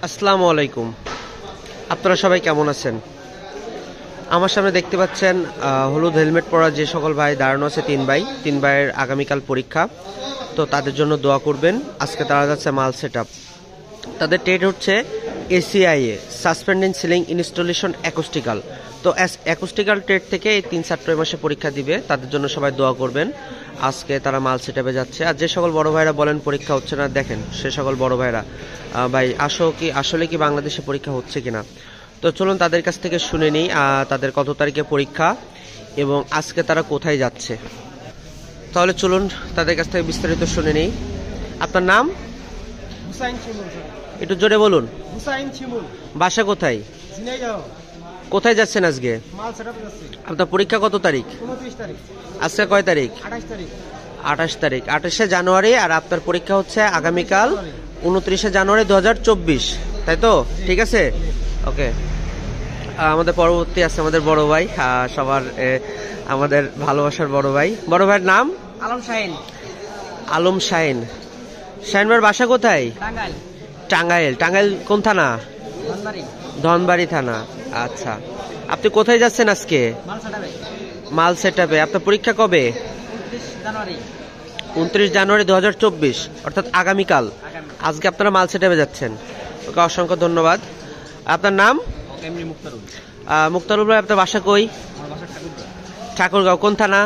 আসসালামু আলাইকুম। আপনারা সবাই কেমন আছেন? আমার সামনে দেখতে পাচ্ছেন হলুদ হেলমেট পরা যে সকল ভাই দাঁড়ানো আছে, তিন ভাইয়ের আগামীকাল পরীক্ষা। তো তাদের জন্য দোয়া করবেন। আজকে তারা যাচ্ছে মাল সেট আপ। তাদের ট্রেড হচ্ছে ACIA, সাসপেন্ডেড সিলিং ইনস্টলেশন অ্যাকুস্টিক্যাল। তো অ্যাকুস্টিক্যাল ট্রেড থেকে এই 3-4 মাসে পরীক্ষা দিবে। তাদের জন্য সবাই দোয়া করবেন। আজকে তারা মাল সেট আপে যাচ্ছে। আর যে সকল বড় ভাইরা বলেন পরীক্ষা হচ্ছে না, দেখেন সে সকল বড় ভাইরা ভাই আসলে কি বাংলাদেশে পরীক্ষা হচ্ছে কিনা। তো চলুন তাদের কাছ থেকে শুনে নিই তাদের কত তারিখে পরীক্ষা এবং আজকে তারা কোথায় যাচ্ছে। তাহলে চলুন তাদের কাছ থেকে বিস্তারিত শুনে নিই। আপনার নাম? হুসাইন শিমুল। একটু জোরে বলুন। হুসাইন শিমুল। বাসা কোথায়? ঝিনাইদহ। কোথায় যাচ্ছেন আজকে? মাল সেটআপ যাচ্ছি। আপনার পরীক্ষা কত তারিখ? 29 তারিখ। আজকে কয় তারিখ? 28 তারিখ। 28 তারিখ, 28শে জানুয়ারি। আর আপনার পরীক্ষা হচ্ছে আগামীকাল 29শে জানুয়ারি 2024, তাই তো? ঠিক আছে, ওকে। আমাদের পরবর্তী আছে আমাদের বড় ভাই, সবার আমাদের ভালোবাসার বড় ভাইয়ের নাম? আলম শাহিন। আলম শাহিন। শাহিন ভাইয়ের বাসা কোথায়? টাঙ্গাইল। টাঙ্গাইল কোন থানা? ধনবাড়ি। ধনবাড়ি থানা। আচ্ছা, আপনি কোথায় যাচ্ছেন আজকে? মাল সেটআপে। মাল সেট আপে। আপনার পরীক্ষা কবে? 29 জানুয়ারি। 29 জানুয়ারি 2024, অর্থাৎ আগামীকাল। আজকে আপনারা মাল সেট আপে যাচ্ছেন। ওকে, অসংখ্য ধন্যবাদ। আপনার নাম? এমনি মুক্তারুল। মুক্তারুল ভাই, আপনার বাসা কই? আমার বাসা ঠাকুরগাঁও কোন থানা?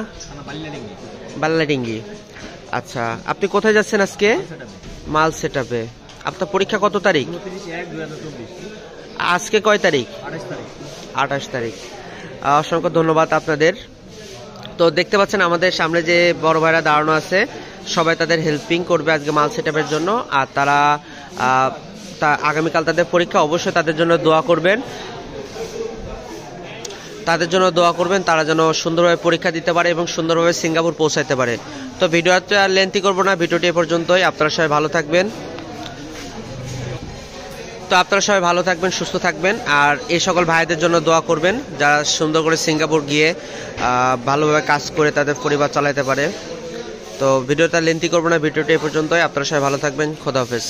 বালিয়াডিঙ্গি। বাল্লাডিঙ্গি। আচ্ছা, আপনি কোথায় যাচ্ছেন আজকে? মাল সেট আপে। আপনার পরীক্ষা কত তারিখ? 29/1/2024। আজকে কয় তারিখ? 28 তারিখ। 28 তারিখ। অসংখ্য ধন্যবাদ আপনাদের। তো দেখতে পাচ্ছেন আমাদের সামনে যে বড় ভাইরা দাঁড়ানো আছে, সবাই তাদের হেল্পিং করবে আজকে মাল সেট আপের জন্য। আর তারা আগামীকাল তাদের পরীক্ষা, অবশ্যই তাদের জন্য দোয়া করবেন। তারা যেন সুন্দরভাবে পরীক্ষা দিতে পারে এবং সুন্দরভাবে সিঙ্গাপুর পৌঁছাইতে পারে। তো ভিডিওটা আর লেন্থি করবো না, ভিডিওটি এ পর্যন্তই। আপনারা সবাই ভালো থাকবেন, সুস্থ থাকবেন। আর এই সকল ভাইদের জন্য দোয়া করবেন যারা সুন্দর করে সিঙ্গাপুর গিয়ে ভালোভাবে কাজ করে তাদের পরিবার চালাতে পারে। তো ভিডিওটা লেন্থি করবো না, ভিডিওটি এ পর্যন্তই। আপনারা সবাই ভালো থাকবেন। খোদা হাফেজ।